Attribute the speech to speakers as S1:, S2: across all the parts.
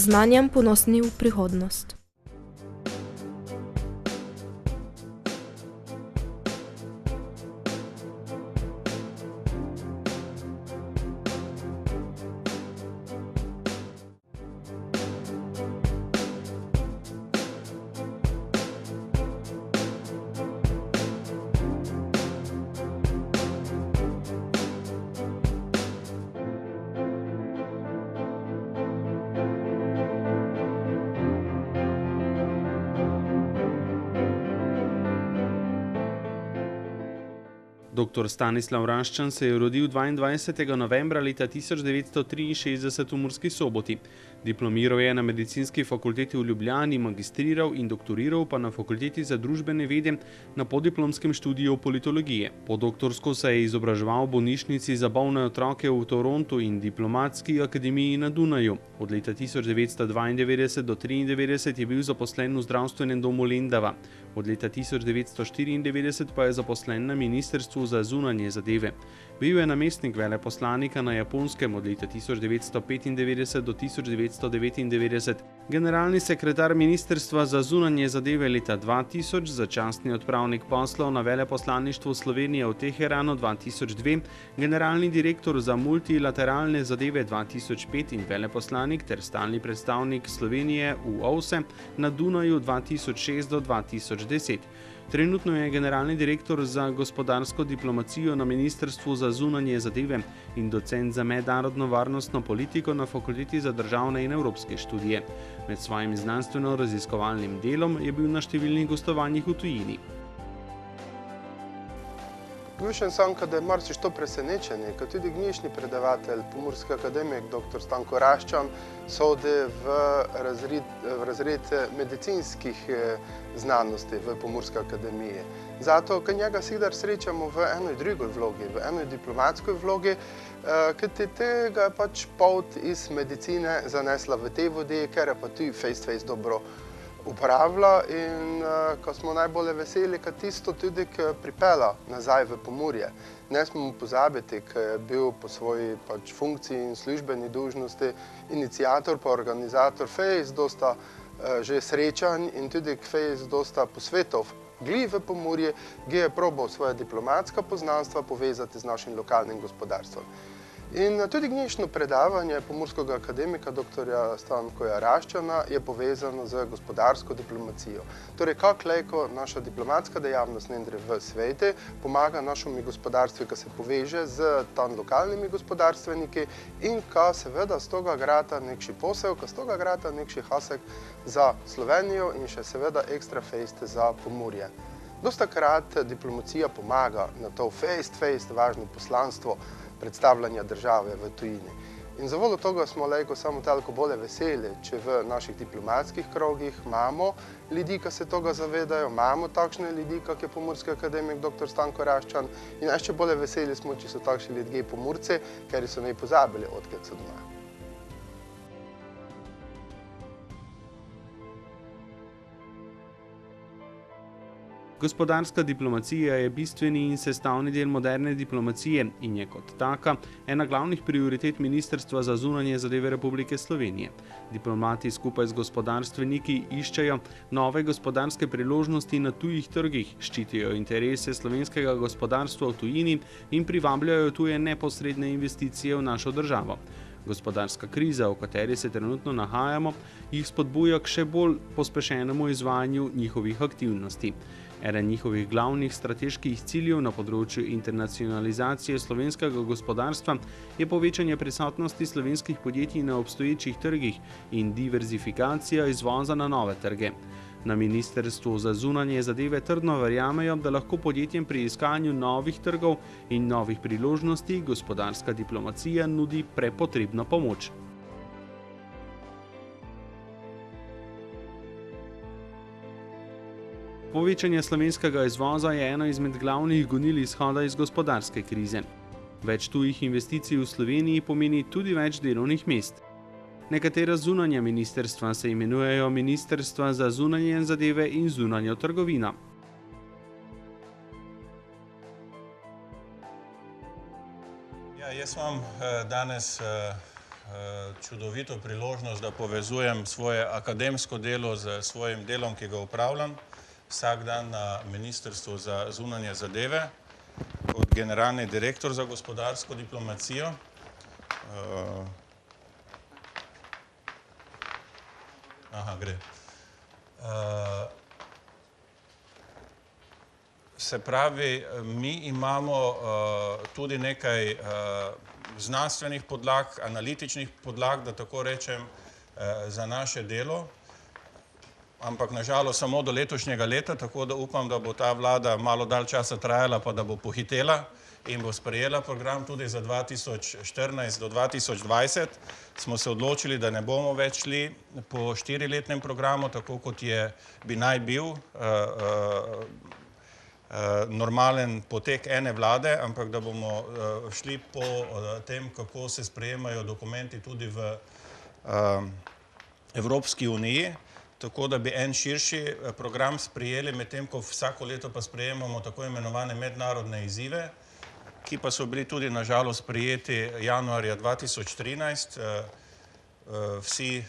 S1: znanjem ponosni v prihodnost.
S2: Dr. Stanislav Raščan se je rodil 22. novembra leta 1963 v Murski Soboti. Diplomiral je na Medicinski fakulteti v Ljubljani, magistriral in doktoriral pa na Fakulteti za družbene vede na podiplomskem študiju politologije. Podoktorsko se je izobraževal v bolnišnici za bolne otroke v Torontu in Diplomatski akademiji na Dunaju. Od leta 1992 do 1993 je bil zaposlen v zdravstvenem domu Lendava. Od leta 1994 pa je zaposlen na Ministrstvu za zunanje zadeve. Bil je namestnik veleposlanika na Japonskem od leta 1995 do 1999, generalni sekretar Ministrstva za zunanje zadeve leta 2000, začasni odpravnik poslov na veleposlaništvu Slovenije v Teheranu 2002, generalni direktor za multilateralne zadeve 2005 in veleposlanik ter stalni predstavnik Slovenije v OVSE na Dunaju 2006 do 2010. Trenutno je generalni direktor za gospodarsko diplomacijo na Ministrstvu za zunanje zadeve in docent za mednarodno varnostno politiko na Fakulteti za državne in evropske študije. Med svojim znanstveno-raziskovalnim delom je bil na številnih gostovanjih v tujini.
S3: Ključen sam, kada je marsišto presenečenje, kad tudi gnjišni predavatelj Pomurski akademik dr. Stanko Raščan sodi v razred medicinskih znanosti v Pomurski akademiji. Zato, kad njega sigdar srečamo v enoj drugoj vlogi, v enoj diplomatskoj vlogi, kad tega je pač pot iz medicine zanesla v te vodi, ker je pa tudi face-to-face dobro upravlja in ko smo najbolj veseli, kad tisto tudi pripela nazaj v Pomurje. Ne smemo pozabiti, ker je bil po svoji funkciji in službeni dužnosti iniciator pa organizator fejs dosta že srečanj in tudi fejs dosta posvetov gli v Pomurje, gdje je probal svoje diplomatska poznanstva povezati z našim lokalnim gospodarstvom. In tudi gnjišno predavanje pomurskega akademika dr. Stankoja Raščana je povezano z gospodarsko diplomacijo. Torej, kako lejko naša diplomatska dejavnost nendre v svete pomaga našemu gospodarstvu, ki se poveže z tam lokalnimi gospodarstveniki in ka seveda z toga grata nekši posel, ka z toga grata nekši hasek za Slovenijo in še seveda ekstra fejste za Pomurje. Dostakrat diplomacija pomaga na to face-to-face važno poslanstvo predstavljanja države v tujini. In za voljo toga smo lejko samo toliko bolj veseli, če v naših diplomatskih krogih imamo ljudi, ki se toga zavedajo, imamo takšne ljudi, kak je pomurski akademik dr. Stanko Raščan in še bolj veseli smo, če so takšni ljudje Pomurci, ker so ne pozabili, odkąd so doma.
S2: Gospodarska diplomacija je bistveni in sestavni del moderne diplomacije in je kot taka ena glavnih prioritet Ministrstva za zunanje zadeve Republike Slovenije. Diplomati skupaj z gospodarstveniki iščejo nove gospodarske priložnosti na tujih trgih, ščitijo interese slovenskega gospodarstva v tujini in privabljajo tuje neposredne investicije v našo državo. Gospodarska kriza, v kateri se trenutno nahajamo, jih spodbuja k še bolj pospešenemu izvajanju njihovih aktivnosti. Eden njihovih glavnih strateških ciljev na področju internacionalizacije slovenskega gospodarstva je povečanje prisotnosti slovenskih podjetij na obstoječih trgih in diverzifikacija izvoza na nove trge. Na Ministrstvu za zunanje zadeve trdno verjamejo, da lahko podjetjem pri iskanju novih trgov in novih priložnosti gospodarska diplomacija nudi prepotrebno pomoč. Povečanje slovenskega izvoza je eno izmed glavnih gonil izhoda iz gospodarske krize. Več tujih investicij v Sloveniji pomeni tudi več delovnih mest. Nekatera zunanja ministrstva se imenujejo Ministrstva za zunanje zadeve in zunanjo trgovino.
S4: Ja, jaz imam danes čudovito priložnost, da povezujem svoje akademsko delo z svojim delom, ki ga upravljam vsak dan na Ministrstvu za zunanje zadeve kot generalni direktor za gospodarsko diplomacijo. Gre. Se pravi, mi imamo tudi nekaj znanstvenih podlag, analitičnih podlag, da tako rečem, za naše delo, ampak nažalost samo do letošnjega leta, tako da upam, da bo ta vlada malo dalj časa trajala, pa da bo pohitela in bo sprejela program tudi za 2014 do 2020. Smo se odločili, da ne bomo več šli po 4-letnem programu, tako kot bi naj bil normalen potek ene vlade, ampak da bomo šli po tem, kako se sprejemajo dokumenti tudi v Evropski uniji, tako da bi en širši program sprejeli, medtem ko vsako leto pa sprejemamo tako imenovane mednarodne izzive, ki pa so bili tudi na žalost sprejeti januarja 2013. Vsi,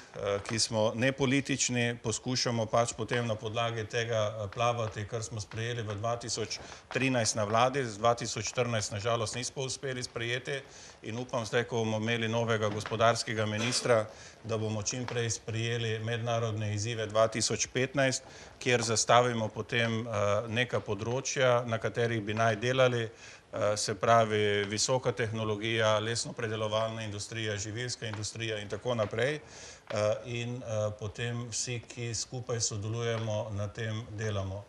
S4: ki smo nepolitični, poskušamo pač potem na podlagi tega plavati, kar smo sprejeli v 2013 na vladi, z 2014 na žalost nismo uspeli sprejeti in upam zdaj, ko bomo imeli novega gospodarskega ministra, da bomo čim prej sprejeli mednarodne izzive 2015, kjer zastavimo potem neka področja, na katerih bi naj delali, se pravi visoka tehnologija, lesno-predelovalna industrija, živilska industrija in tako naprej. In potem vsi, ki skupaj sodelujemo, na tem delamo.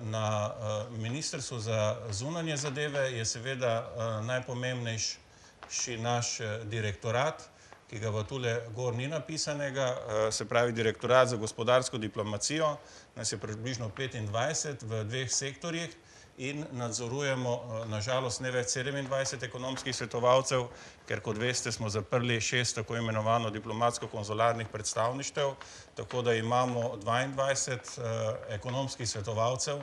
S4: Na Ministrstvu za zunanje zadeve je seveda najpomembnejši naš direktorat, ki ga pa tule gor ni napisanega, se pravi Direktorat za gospodarsko diplomacijo, nas je približno 25 v 2 sektorjih, in nadzorujemo nažalost ne več 27 ekonomskih svetovalcev, ker kot veste smo zaprli 6 tako imenovano diplomatsko-konzularnih predstavništev, tako da imamo 22 ekonomskih svetovalcev,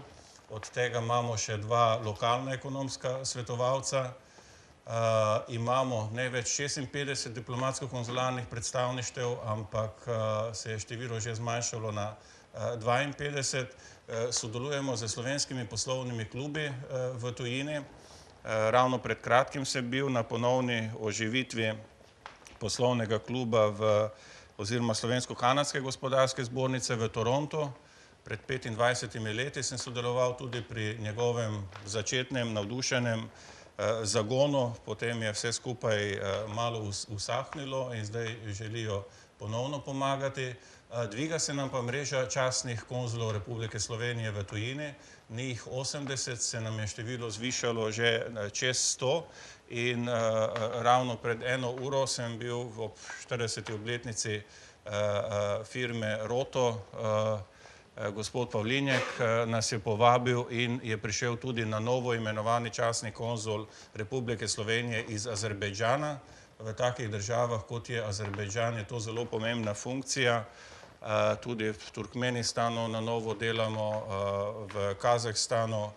S4: od tega imamo še 2 lokalna ekonomska svetovalca, imamo ne več 56 diplomatsko-konzularnih predstavništev, ampak se je število že zmanjšalo na 52. Sodelujemo z slovenskimi poslovnimi klubi v tujini. Ravno pred kratkim sem bil na ponovni oživitvi poslovnega kluba oziroma Slovensko-kanadske gospodarske zbornice v Torontu. Pred 25 leti sem sodeloval tudi pri njegovem začetnem navdušenem zagonu, potem je vse skupaj malo usahnilo in zdaj želijo ponovno pomagati. Dviga se nam pa mreža častnih konzulov Republike Slovenije v tujini, ni jih 80, se nam je število zvišalo že čez 100 in ravno pred 1 uro sem bil ob 40. obletnici firme Roto, gospod Pavlinjek nas je povabil in je prišel tudi na novo imenovani častni konzul Republike Slovenije iz Azerbejdžana. V takih državah, kot je Azerbejdžan, je to zelo pomembna funkcija. Tudi v Turkmenistanu na novo delamo, v Kazahstanu,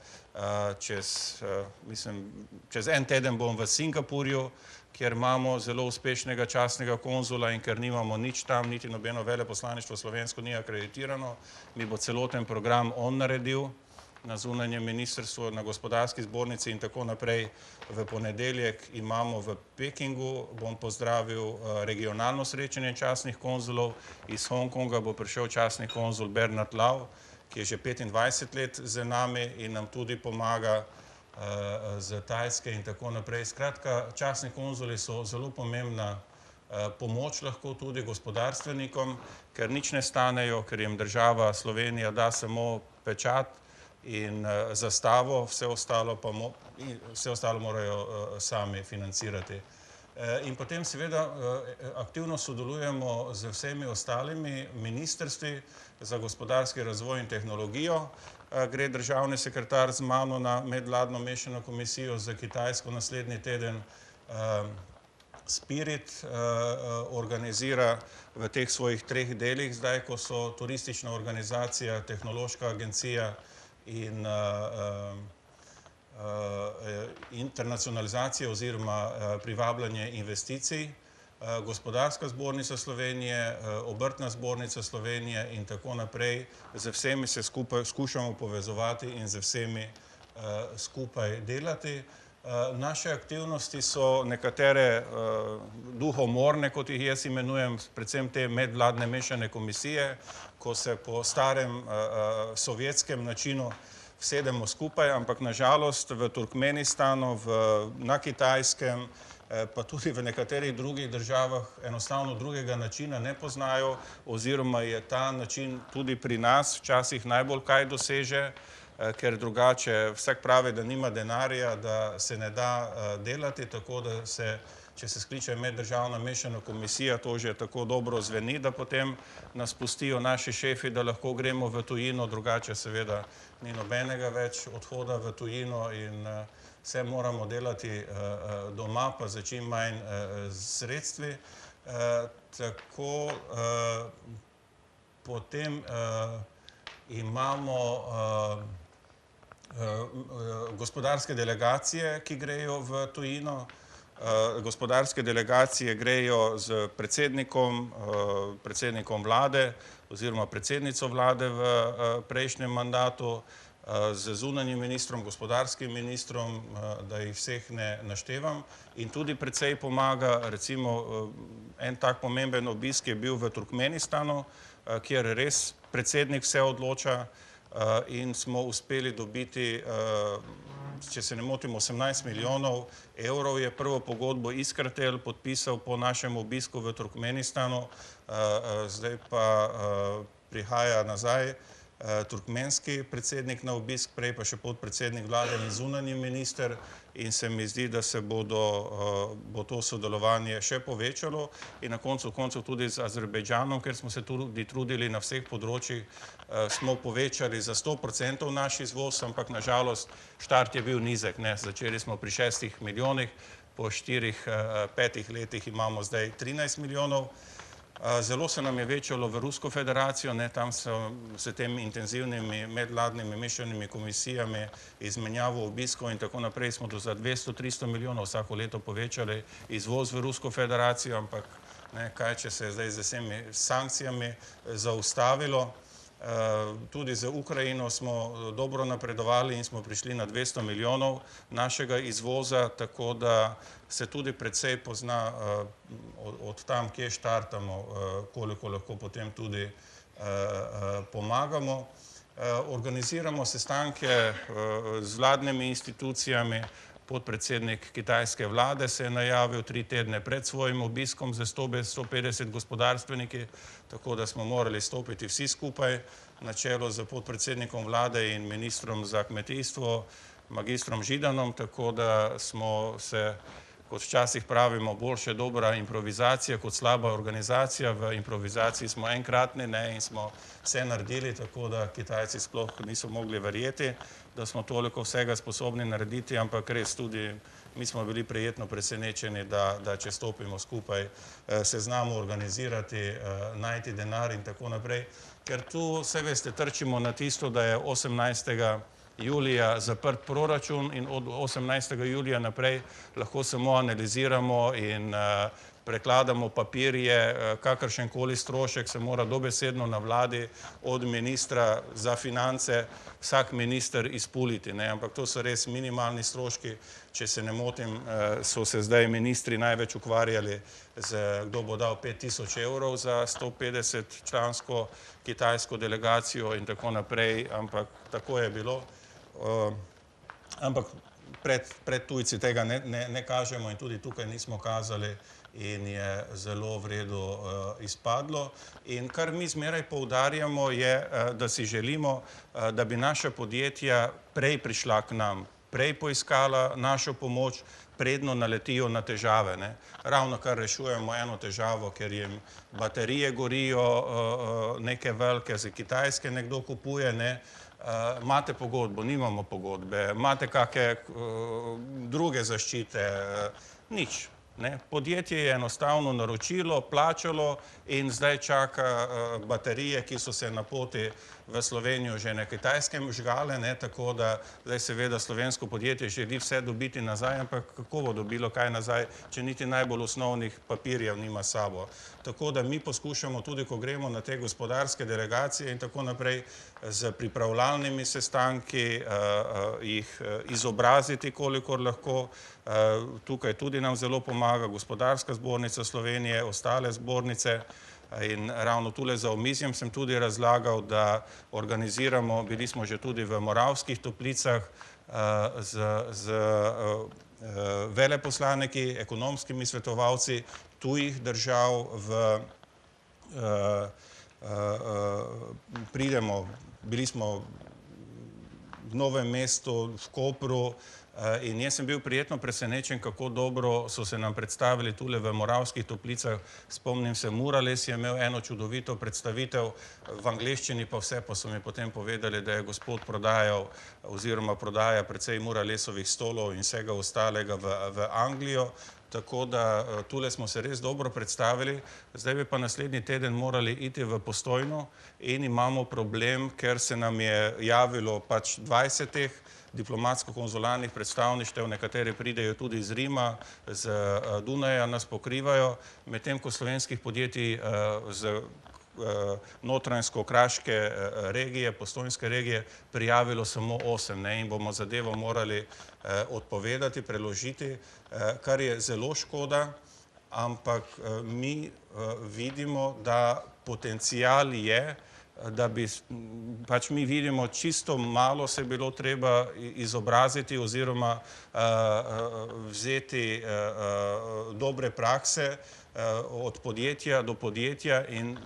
S4: čez en teden bom v Singapurju, kjer imamo zelo uspešnega častnega konzula in ker nimamo nič tam, niti nobeno veleposlaništvo slovensko ni akreditirano, mi bo celoten program on naredil na zunanjem ministrstvu, na gospodarski zbornici in tako naprej. V ponedeljek imamo v Pekingu, bom pozdravil regionalno srečanje častnih konzulov, iz Hongkonga bo prišel častni konzul Bernard Lau, ki je že 25 let z nami in nam tudi pomaga z Tajske in tako naprej. Skratka, častni konzuli so zelo pomembna pomoč lahko tudi gospodarstvenikom, ker nič ne stanejo, ker jim država Slovenija da samo pečat in zastavo, vse ostalo morajo sami financirati. In potem seveda aktivno sodelujemo z vsemi ostalimi ministrstvi za gospodarski razvoj in tehnologijo. Gre državni sekretar z mano na medvladno mešano komisijo za Kitajsko naslednji teden. Spirit organizira v teh svojih 3 delih, zdaj ko so turistična organizacija, tehnološka agencija in internacionalizacija oziroma privabljanje investicij. Gospodarska zbornica Slovenije, Obrtna zbornica Slovenije in tako naprej. Z vsemi se skupaj skušamo povezovati in z vsemi skupaj delati. Naše aktivnosti so nekatere duhomorne, kot jih jaz imenujem, predvsem te medvladne mešane komisije, ko se po starem sovjetskem načinu sedemo skupaj, ampak nažalost v Turkmenistanu, na Kitajskem, pa tudi v nekaterih drugih državah enostavno drugega načina ne poznajo, oziroma je ta način tudi pri nas včasih najbolj kaj doseže, ker drugače vsak pravi, da nima denarja, da se ne da delati, tako da če se skliče meddržavna mešana komisija, to že tako dobro zveni, da potem nas pustijo naši šefi, da lahko gremo v tujino, drugače seveda ni nobenega več odhoda v tujino in vse moramo delati doma, pa za čim manj sredstvi. Tako potem imamo gospodarske delegacije, ki grejo v tujino. Gospodarske delegacije grejo z predsednikom vlade oziroma predsednico vlade v prejšnjem mandatu, z zunanjim ministrom, gospodarskim ministrom, da jih vseh ne naštevam, in tudi precej pomaga. Recimo en tak pomemben obisk je bil v Turkmenistanu, kjer res predsednik vse odloča, in smo uspeli dobiti, če se ne motim, 18 milijonov evrov je prvo pogodbo Iskratel podpisal po našem obisku v Turkmenistanu, zdaj pa prihaja nazaj turkmenski predsednik na obisk, prej pa še podpredsednik vlade in zunanji minister, in se mi zdi, da se bo to sodelovanje še povečalo in na koncu koncev tudi z Azerbejdžanom, ker smo se tudi trudili na vseh področjih, smo povečali za 100% naš izvoz, ampak nažalost štart je bil nizek, ne, začeli smo pri 6 milijonih, po 4-5 letih imamo zdaj 13 milijonov. Zelo se nam je večalo v Rusko federacijo, tam so s temi intenzivnimi medvladnimi mešanimi komisijami, izmenjavo obiskov in tako naprej smo do za 200-300 milijonov vsako leto povečali izvoz v Rusko federacijo, ampak kaj, če se je zdaj z vsemi sankcijami zaustavilo. Tudi za Ukrajino smo dobro napredovali in smo prišli na 200 milijonov našega izvoza, tako da se tudi precej pozna od tam, kje štartamo, koliko lahko potem tudi pomagamo. Organiziramo sestanke z vladnimi institucijami. Podpredsednik kitajske vlade se je najavil 3 tedne pred svojim obiskom z 150 gospodarstveniki, tako da smo morali stopiti vsi skupaj na čelo z podpredsednikom vlade in ministrom za kmetijstvo, magistrom Židanom, tako da smo se, kot včasih pravimo, boljše dobra improvizacija kot slaba organizacija. V improvizaciji smo enkratni in smo vse naredili, tako da Kitajci sploh niso mogli verjeti, da smo toliko vsega sposobni narediti, ampak res tudi mi smo bili prijetno presenečeni, da če stopimo skupaj, se znamo organizirati, najti denar in tako naprej. Ker tu, vse veste, trčimo na tisto, da je 18. julija zaprt proračun in od 18. julija naprej lahko samo analiziramo in prekladamo papirje, kakršenkoli strošek se mora dobesedno na vladi od ministra za finance vsak minister izpuliti, ampak to so res minimalni stroški. Če se ne motim, so se zdaj ministri največ ukvarjali z, kdo bo dal 5000 evrov za 150 člansko kitajsko delegacijo in tako naprej, ampak tako je bilo. Ampak pred tujci tega ne kažemo in tudi tukaj nismo kazali in je zelo v redu izpadlo. In kar mi zmeraj poudarjamo je, da si želimo, da bi naša podjetja prej prišla k nam, prej poiskala našo pomoč, predno naletijo na težave. Ravno kar rešujemo eno težavo, ker jim baterije gorijo, neke velike z Kitajske nekdo kupuje, imate pogodbo, nimamo pogodbe, imate kakšne druge zaščite, nič. Podjetje je enostavno naročilo, plačalo in zdaj čaka baterije, ki so se na poti v Slovenijo že na Kitajskem žgale, ne, tako da zdaj seveda slovensko podjetje želi vse dobiti nazaj, ampak kako bo dobilo kaj nazaj, če niti najbolj osnovnih papirjev nima s sabo. Tako da mi poskušamo tudi, ko gremo na te gospodarske delegacije in tako naprej, z pripravljalnimi sestanki jih izobraziti, kolikor lahko. Tukaj tudi nam zelo pomaga Gospodarska zbornica Slovenije, ostale zbornice. In ravno tule za omizjem sem tudi razlagal, da organiziramo, bili smo že tudi v Moravskih Toplicah z veleposlaniki, ekonomskimi svetovalci tujih držav bili smo v Novem mestu, v Kopru, in jaz sem bil prijetno presenečen, kako dobro so se nam predstavili tule v Moravskih Toplicah. Spomnim se, Murales je imel eno čudovito predstavitev, v angleščini pa vse, pa so mi potem povedali, da je gospod prodajal oziroma prodaja precej Muralesovih stolov in vsega ostalega v Anglijo. Tako da tule smo se res dobro predstavili. Zdaj bi pa naslednji teden morali iti v Postojno in imamo problem, ker se nam je javilo pač 20 diplomatsko-konzularnih predstavništev, nekateri pridejo tudi iz Rima, z Dunaja nas pokrivajo, medtem ko slovenskih podjetij z notranjsko-kraške regije, postojnske regije, prijavilo samo 8, ne, in bomo zadevo morali odpovedati, preložiti, kar je zelo škoda, ampak mi vidimo, da potencial je, da bi, pač mi vidimo, čisto malo se bilo treba izobraziti oziroma vzeti dobre prakse od podjetja do podjetja in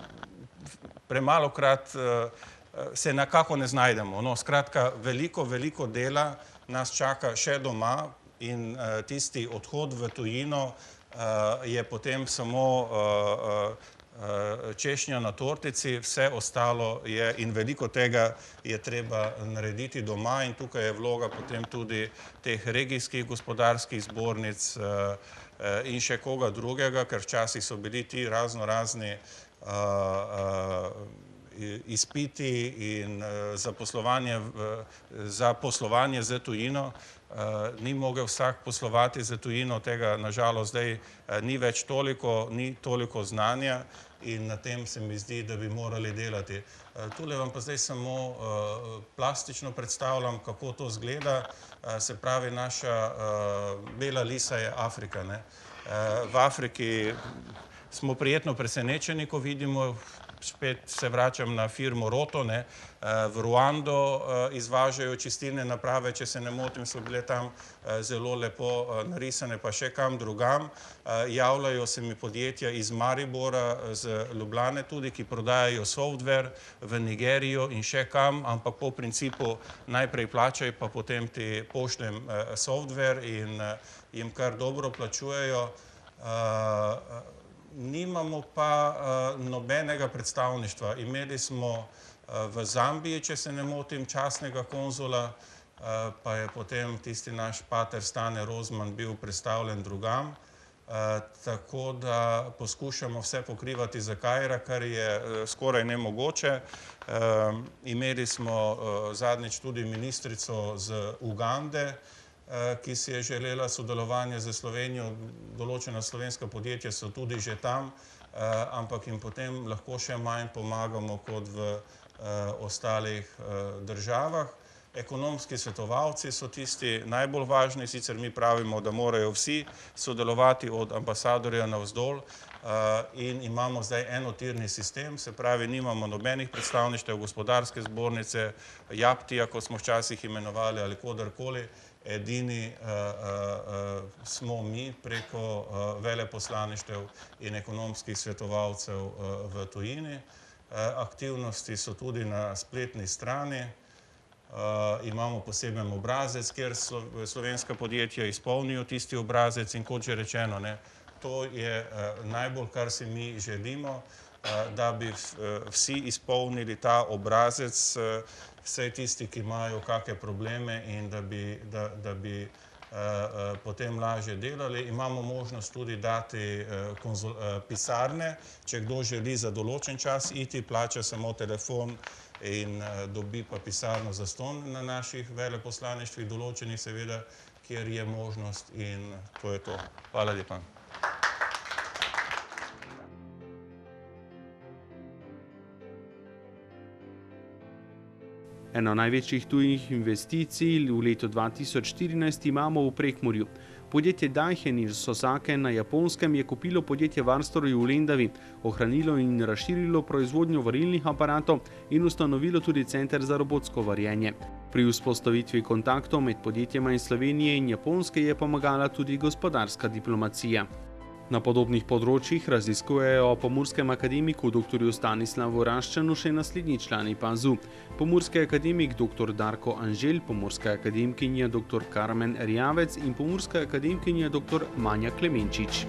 S4: premalokrat se nekako ne znajdemo. No, skratka, veliko dela nas čaka še doma in tisti odhod v tujino je potem samo češnja na tortici, vse ostalo je in veliko tega je treba narediti doma in tukaj je vloga potem tudi teh regijskih gospodarskih zbornic in še koga drugega, ker včasih so bili ti razni izpiti in za poslovanje z tujino. Ni mogel vsak poslovati z tujino, tega nažalost zdaj ni več toliko, ni toliko znanja in na tem se mi zdi, da bi morali delati. Tule vam pa zdaj samo plastično predstavljam, kako to izgleda. Se pravi, naša bela lisa je Afrika, ne. V Afriki smo prijetno presenečeni, ko vidimo, spet se vračam na firmo Roto, ne, v Ruando izvažajo čistilne naprave, če se ne motim, so bile tam zelo lepo narisane, pa še kam drugam. Javljajo se mi podjetja iz Maribora, z Ljubljane tudi, ki prodajajo software v Nigerijo in še kam, ampak po principu najprej plačaj, pa potem ti pošljem software in jim kar dobro plačujejo. Nimamo pa nobenega predstavništva. Imeli smo v Zambiji, če se ne motim, častnega konzula, pa je potem tisti naš pater Stane Rozman bil predstavljen drugam. Tako da poskušamo vse pokrivati za Kaira, kar je skoraj nemogoče. Imeli smo zadnjič tudi ministrico z Ugande, ki si je želela sodelovanje z Slovenijo, določena slovenska podjetja so tudi že tam, ampak jim potem lahko še manj pomagamo kot v ostalih državah. Ekonomski svetovalci so tisti najbolj važni, sicer mi pravimo, da morajo vsi sodelovati od ambasadorja navzdol in imamo zdaj enotirni sistem, se pravi, nimamo nobenih predstavništev Gospodarske zbornice, Japtija, kot smo včasih imenovali, ali kodarkoli. Edini smo mi preko veleposlaništev in ekonomskih svetovalcev v tujini. Aktivnosti so tudi na spletni strani. Imamo poseben obrazec, kjer slovenska podjetja izpolnijo tisti obrazec in kot že rečeno, ne, to je najbolj, kar si mi želimo, da bi vsi izpolnili ta obrazec, vsej tisti, ki imajo kakšne probleme in da bi potem lažje delali. Imamo možnost tudi dati pisarne, če kdo želi za določen čas iti, plača samo telefon in dobi pa pisarno zastonj na naših veleposlaništvih določenih seveda, kjer je možnost in to je to. Hvala lepa.
S2: Eno največjih tujih investicij v letu 2014 imamo v Prekmurju. Podjetje Daikin iz Osake na Japonskem je kupilo podjetje Varstroji v Lendavi, ohranilo in razširilo proizvodnjo varilnih aparatov in ustanovilo tudi center za robotsko varjenje. Pri vzpostavitvi kontaktov med podjetjema iz Slovenije in Japonske je pomagala tudi gospodarska diplomacija. Na podobnih področjih raziskujejo o pomurskem akademiku dr. Stanislavu Raščanu še naslednji člani PAZU. Pomurski akademik dr. Darko Anželj, pomurska akademkinja dr. Karmen Erjavec in pomurska akademkinja dr. Manja Klemenčič.